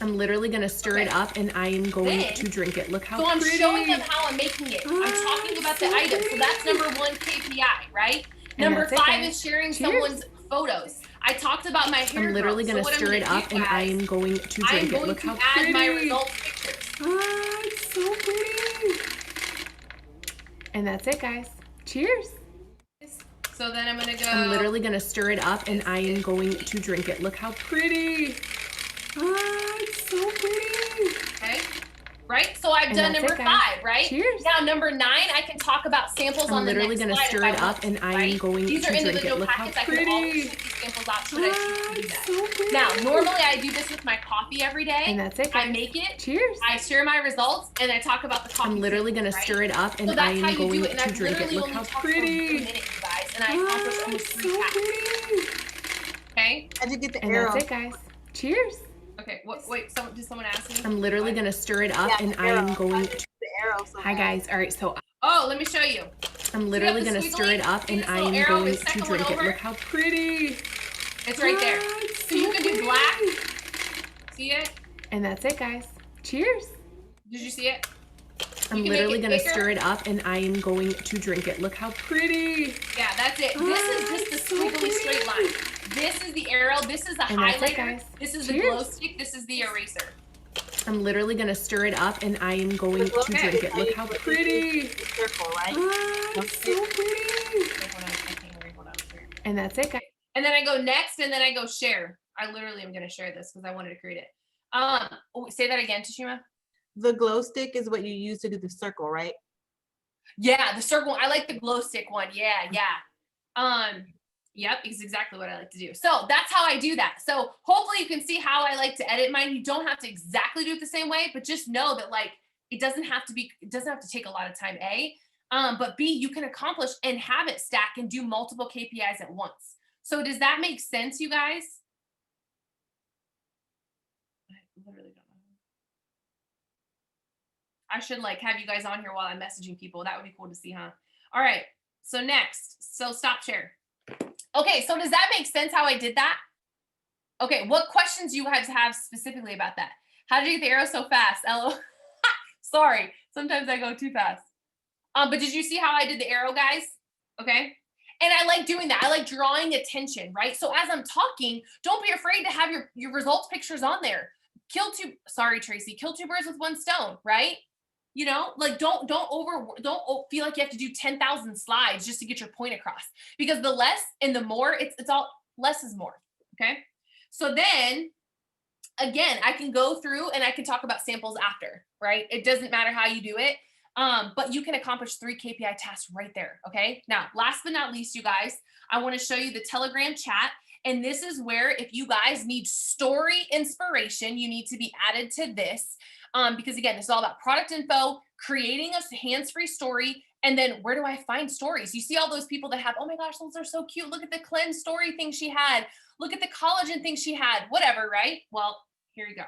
I'm literally gonna stir it up, and I am going to drink it. Look how So I'm pretty. showing them how I'm making it. I'm talking about the items. So that's number 1 KPI, right? Number 5 is sharing someone's photos. I talked about my hair. I'm literally gonna stir it up, and I am going to drink it. Look how pretty. add my results pictures. Ah, it's so pretty. And that's it, guys. Cheers. So then I'm gonna go. I'm literally gonna stir it up, and I am going to drink it. Look how pretty. Ah, it's so pretty. Okay. Right? So I've done number 5, right? Cheers. Now number 9, I can talk about samples on the next slide. I'm literally gonna stir it up, and I am going to These are drink it. individual Look how packets. I can all pretty. shoot these samples out should I choose to do that. So pretty. Now, normally I do this with my coffee every day. And that's it, I guys. make it. Cheers. I share my results, and I talk about the coffee. I'm literally gonna right? stir it up, and So I that's how am you going do it. And to I've drink it. literally Look only how talked for 3 pretty. minutes, you guys, and I accomplished almost 3 so tasks. pretty. Okay. How'd you get the And arrow? that's it, guys. Cheers. Okay. Wait. Did someone ask me? I'm literally gonna stir it up, Yeah, and the I am arrow. going The to. arrow. Hi, guys. All right, so Oh, let me show you. I'm literally the gonna squiggly? stir it up, See and this I little am arrow, going the to second one drink it. over? Look how pretty. It's right there. Ah, it's So you can do pretty. black. See it? And that's it, guys. Cheers. Did you see it? I'm You can literally make it gonna bigger. stir it up, and I am going to drink it. Look how pretty. Yeah, that's it. This is just the so squiggly straight line. This is the arrow. This is the And that's it, highlighter. guys. This is the Cheers. glow stick. This is the eraser. I'm literally gonna stir it up, and I am going to Okay. drink it. Look how pretty. Circle, right? Ah, it's so pretty. Hold on. And that's it, guys. And then I go next, and then I go share. I literally am going to share this because I wanted to create it. Say that again, Tashima. The glow stick is what you use to do the circle, right? Yeah, the circle. I like the glow stick one. Yeah. Yep, it's exactly what I like to do. So that's how I do that. So hopefully you can see how I like to edit mine. You don't have to exactly do it the same way, but just know that like it doesn't have to take a lot of time, A. But B, you can accomplish and have it stack and do multiple KPIs at once. So does that make sense, you guys? I literally don't know. I should like have you guys on here while I'm messaging people. That would be cool to see, huh? All right. So next, so stop share. Okay, so does that make sense how I did that? Okay, what questions do you guys have specifically about that? How did you get the arrow so fast? Sorry, sometimes I go too fast. But did you see how I did the arrow, guys? Okay. And I like doing that. I like drawing attention, right? So as I'm talking, don't be afraid to have your results pictures on there. Kill two birds with one stone, right? You know, like don't feel like you have to do 10,000 slides just to get your point across, because the less and the more, it's all less is more. Okay. So then again, I can go through and I can talk about samples after, right? It doesn't matter how you do it. But you can accomplish 3 KPI tasks right there. Okay. Now, last but not least, you guys, I want to show you the Telegram chat. And this is where if you guys need story inspiration, you need to be added to this. Because again, this is all about product info, creating a hands-free story. And then where do I find stories? You see all those people that have, oh my gosh, those are so cute. Look at the cleanse story thing she had. Look at the collagen thing she had, whatever, right? Well, here you go.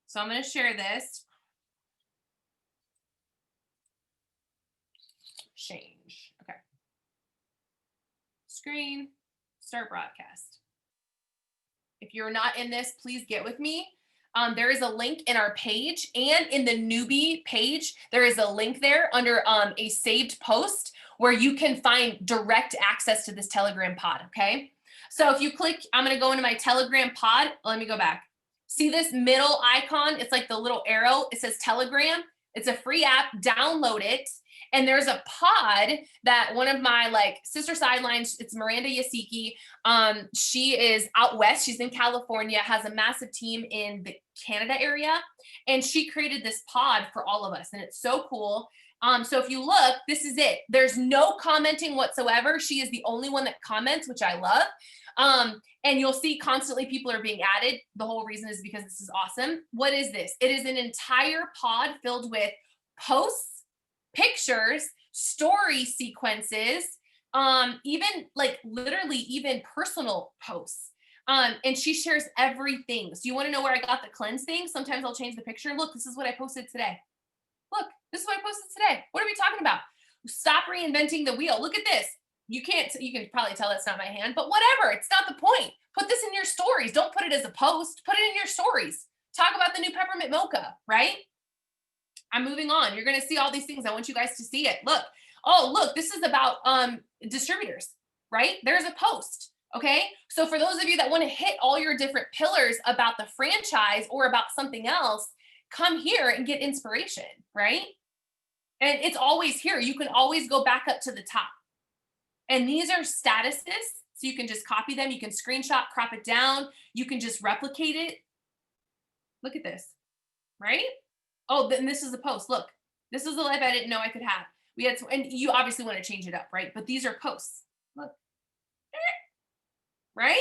So I'm going to share this. Change. Okay. Screen, start broadcast. If you're not in this, please get with me. There is a link in our page and in the newbie page. There is a link there under a saved post where you can find direct access to this Telegram pod. Okay. So if you click, I'm going to go into my Telegram pod. Let me go back. See this middle icon? It's like the little arrow. It says Telegram. It's a free app. Download it. And there's a pod that one of my like sister sidelines, it's Miranda Yasiki. She is out west. She's in California, has a massive team in the Canada area. And she created this pod for all of us. And it's so cool. So if you look, this is it. There's no commenting whatsoever. She is the only one that comments, which I love. And you'll see constantly people are being added. The whole reason is because this is awesome. What is this? It is an entire pod filled with posts, pictures, story sequences, even like literally even personal posts. And she shares everything. So you want to know where I got the cleanse thing? Sometimes I'll change the picture. Look, this is what I posted today. Look, this is what I posted today. What are we talking about? Stop reinventing the wheel. Look at this. You can probably tell it's not my hand, but whatever. It's not the point. Put this in your stories. Don't put it as a post. Put it in your stories. Talk about the new peppermint mocha, right? I'm moving on. You're going to see all these things. I want you guys to see it. Look. Oh, look, this is about distributors, right? There's a post. Okay. So for those of you that want to hit all your different pillars about the franchise or about something else, come here and get inspiration, right? And it's always here. You can always go back up to the top. And these are statuses. So you can just copy them. You can screenshot, crop it down. You can just replicate it. Look at this, right? Oh, then this is a post. Look, this is the life I didn't know I could have. We had, and you obviously want to change it up, right? But these are posts. Look, right?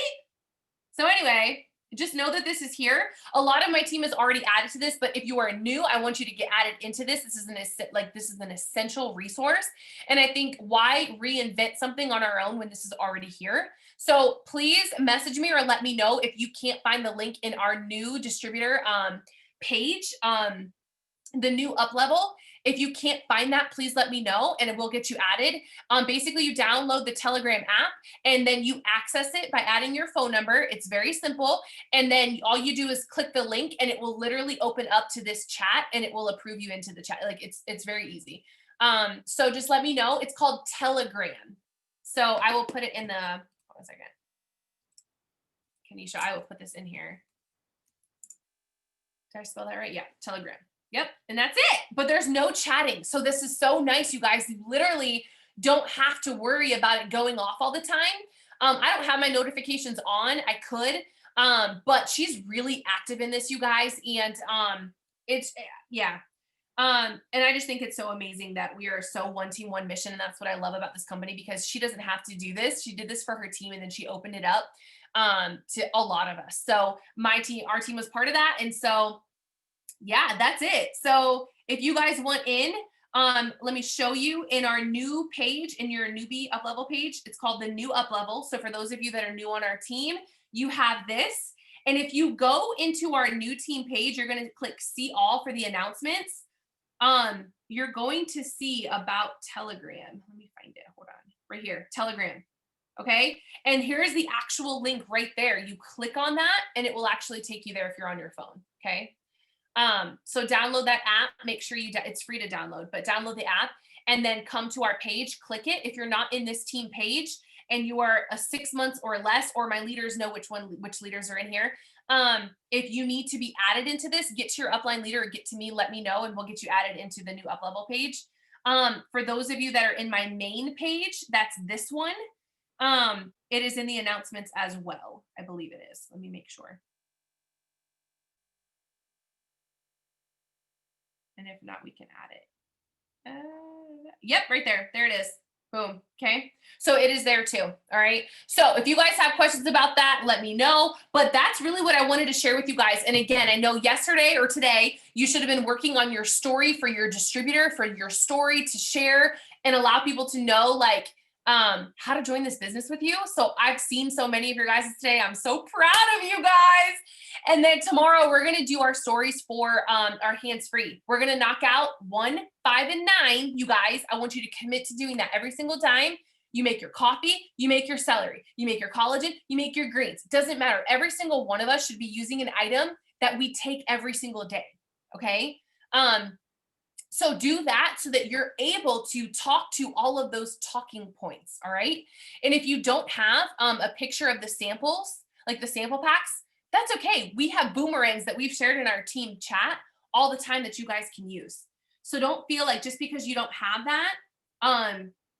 So anyway, just know that this is here. A lot of my team is already added to this, but if you are new, I want you to get added into this. This is an essential resource. And I think why reinvent something on our own when this is already here? So please message me or let me know if you can't find the link in our new distributor page, the new up level. If you can't find that, please let me know and it will get you added. Basically, you download the Telegram app and then you access it by adding your phone number. It's very simple. And then all you do is click the link and it will literally open up to this chat and it will approve you into the chat. Like it's very easy. So just let me know. It's called Telegram. So I will put it in the, hold on a second. Kanisha, I will put this in here. Did I spell that right? Yeah, Telegram. Yep. And that's it. But there's no chatting. So this is so nice, you guys. You literally don't have to worry about it going off all the time. I don't have my notifications on. I could, but she's really active in this, you guys. And it's, yeah. And I just think it's so amazing that we are so one team, one mission. And that's what I love about this company because she doesn't have to do this. She did this for her team and then she opened it up to a lot of us. So our team was part of that. And so yeah, that's it. So if you guys want in, let me show you in our new page, in your newbie up level page. It's called the new up level. So for those of you that are new on our team, you have this. And if you go into our new team page, you're going to click see all for the announcements. You're going to see about Telegram. Let me find it. Hold on. Right here, Telegram. Okay. And here's the actual link right there. You click on that and it will actually take you there if you're on your phone. Okay. So download that app, make sure it's free to download, but download the app and then come to our page, click it. If you're not in this team page and you are a 6 months or less, or my leaders know which leaders are in here. If you need to be added into this, get to your upline leader or get to me, let me know, and we'll get you added into the new up level page. For those of you that are in my main page, that's this one. It is in the announcements as well. I believe it is. Let me make sure. And if not, we can add it. Yep, right there. There it is. Boom. Okay. So it is there too. All right. So if you guys have questions about that, let me know. But that's really what I wanted to share with you guys. And again, I know yesterday or today, you should have been working on your story for your distributor, for your story to share and allow people to know like how to join this business with you. So I've seen so many of your guys today. I'm so proud of you guys. And then tomorrow we're going to do our stories for our hands-free. We're going to knock out 1, 5, and 9. You guys, I want you to commit to doing that every single time. You make your coffee, you make your celery, you make your collagen, you make your greens. It doesn't matter. Every single one of us should be using an item that we take every single day. Okay. So do that so that you're able to talk to all of those talking points. All right. And if you don't have a picture of the samples, like the sample packs, That's okay. We have boomerangs that we've shared in our team chat all the time that you guys can use. So don't feel like just because you don't have that,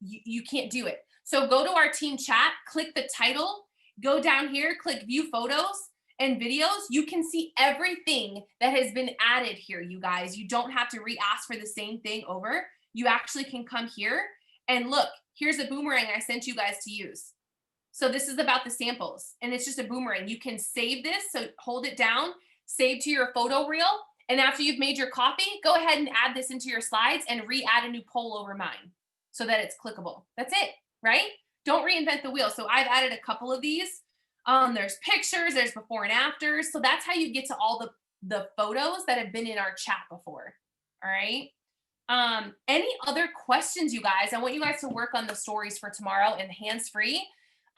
you can't do it. So go to our team chat, click the title, go down here, click view photos and videos. You can see everything that has been added here, you guys. You don't have to re-ask for the same thing over. You actually can come here and look, here's a boomerang I sent you guys to use. So this is about the samples, and it's just a boomerang. You can save this, so hold it down, save to your photo reel, and after you've made your copy, go ahead and add this into your slides and re-add a new poll over mine so that it's clickable. That's it, right? Don't reinvent the wheel. So I've added a couple of these. There's pictures, there's before and afters. So that's how you get to all the photos that have been in our chat before, all right? Any other questions, you guys? I want you guys to work on the stories for tomorrow and hands-free.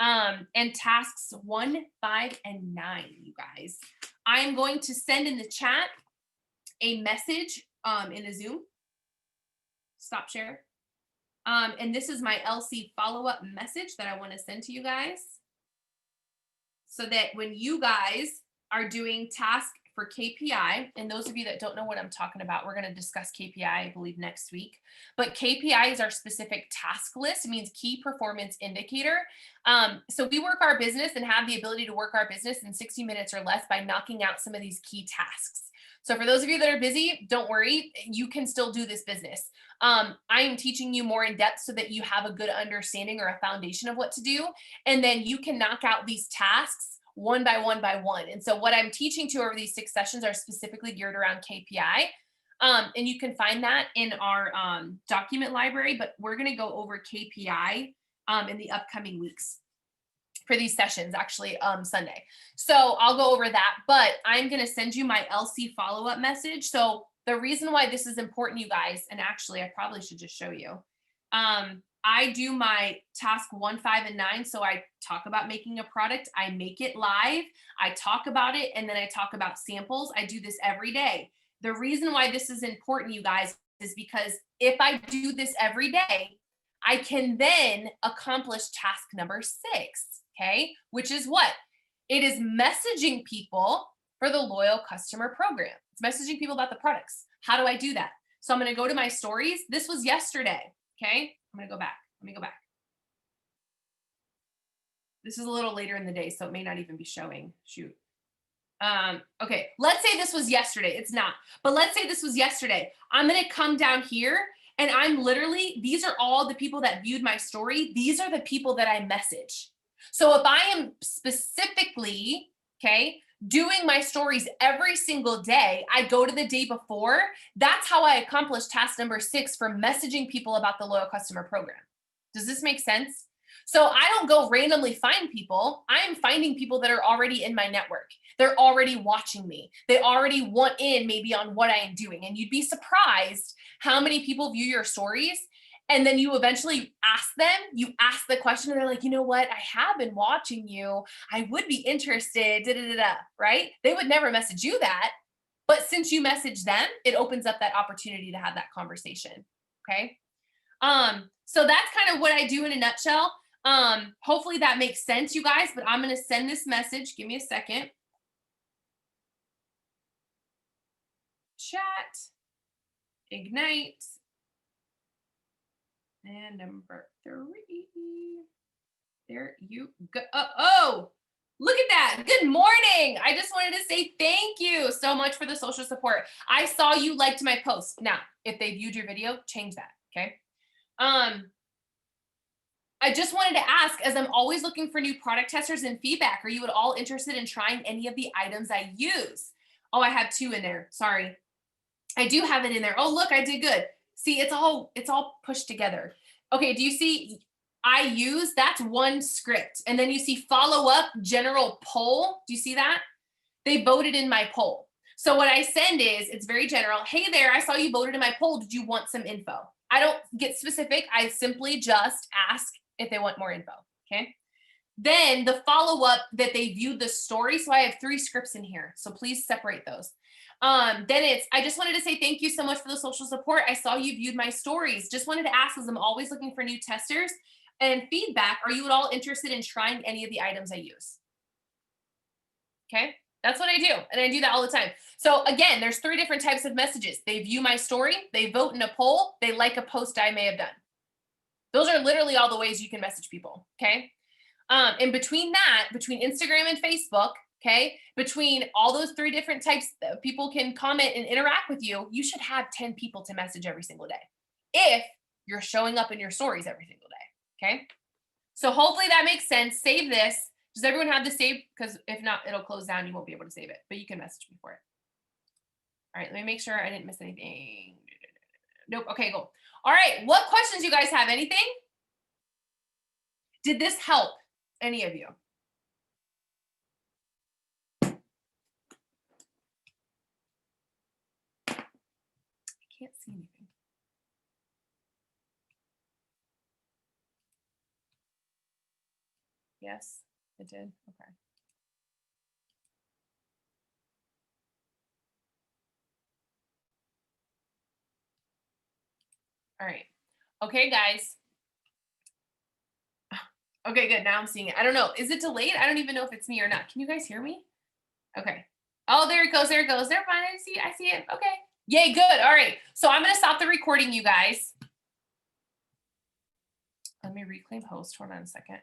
And tasks 1, 5, and 9, you guys. I am going to send in the chat a message in a Zoom. Stop share. And this is my LC follow-up message that I want to send to you guys. So that when you guys are doing task for KPI, and those of you that don't know what I'm talking about, we're going to discuss KPI, I believe, next week. But KPI is our specific task list. It means key performance indicator. So we work our business and have the ability to work our business in 60 minutes or less by knocking out some of these key tasks. So for those of you that are busy, don't worry, you can still do this business. I am teaching you more in depth so that you have a good understanding or a foundation of what to do. And then you can knock out these tasks one by one by one. And so what I'm teaching to over these 6 sessions are specifically geared around KPI. And you can find that in our document library, but we're going to go over KPI in the upcoming weeks for these sessions, actually Sunday. So I'll go over that, but I'm going to send you my LC follow-up message. So the reason why this is important, you guys, and actually I probably should just show you. I do my task 1, 5, and 9. So I talk about making a product. I make it live. I talk about it. And then I talk about samples. I do this every day. The reason why this is important, you guys, is because if I do this every day, I can then accomplish task number 6. Okay. Which is what? It is messaging people for the loyal customer program. It's messaging people about the products. How do I do that? So I'm going to go to my stories. This was yesterday. Okay. I'm going to go back. Let me go back. This is a little later in the day, so it may not even be showing. Shoot. Okay. Let's say this was yesterday. It's not, but let's say this was yesterday. I'm going to come down here and I'm literally, these are all the people that viewed my story. These are the people that I message. So if I am specifically, okay, doing my stories every single day, I go to the day before. That's how I accomplish task number 6 for messaging people about the loyal customer program. Does this make sense? So I don't go randomly find people. I am finding people that are already in my network. They're already watching me. They already want in maybe on what I am doing. And you'd be surprised how many people view your stories. And then you eventually ask them, you ask the question, and they're like, you know what? I have been watching you. I would be interested, right? They would never message you that. But since you message them, it opens up that opportunity to have that conversation. Okay. So that's kind of what I do in a nutshell. Hopefully that makes sense, you guys, but I'm going to send this message. Give me a second. Chat. Ignite. And number 3, there you go. Oh, look at that. Good morning. I just wanted to say thank you so much for the social support. I saw you liked my post. Now, if they viewed your video, change that, okay? I just wanted to ask, as I'm always looking for new product testers and feedback, are you at all interested in trying any of the items I use? Oh, I have 2 in there. Sorry. I do have it in there. Oh, look, I did good. See, it's all pushed together. Okay, do you see I use, that's 1 script. And then you see follow up general poll. Do you see that? They voted in my poll. So what I send is, it's very general. Hey there, I saw you voted in my poll. Did you want some info? I don't get specific. I simply just ask if they want more info, okay? Then the follow up that they viewed the story. So I have 3 scripts in here. So please separate those. Then it's, I just wanted to say thank you so much for the social support. I saw you viewed my stories. Just wanted to ask, as I'm always looking for new testers and feedback, are you at all interested in trying any of the items I use? Okay. That's what I do. And I do that all the time. So again, there's 3 different types of messages. They view my story, they vote in a poll, they like a post I may have done. Those are literally all the ways you can message people. Okay. And between Instagram and Facebook, okay, between all those 3 different types that people can comment and interact with you, you should have 10 people to message every single day if you're showing up in your stories every single day. Okay. So hopefully that makes sense. Save this. Does everyone have the save? Because if not, it'll close down. You won't be able to save it, but you can message me for it. All right, let me make sure I didn't miss anything. Nope. Okay, go. All right, what questions you guys have? Anything? Did this help any of you? I can't see anything. Yes, it did. Okay. All right. Okay, guys. Okay, good. Now I'm seeing it. I don't know. Is it delayed? I don't even know if it's me or not. Can you guys hear me? Okay. Oh, there it goes. There it goes. They're fine. I see it. Okay. Yay, good. All right. So I'm going to stop the recording, you guys. Let me reclaim host. Hold on a second.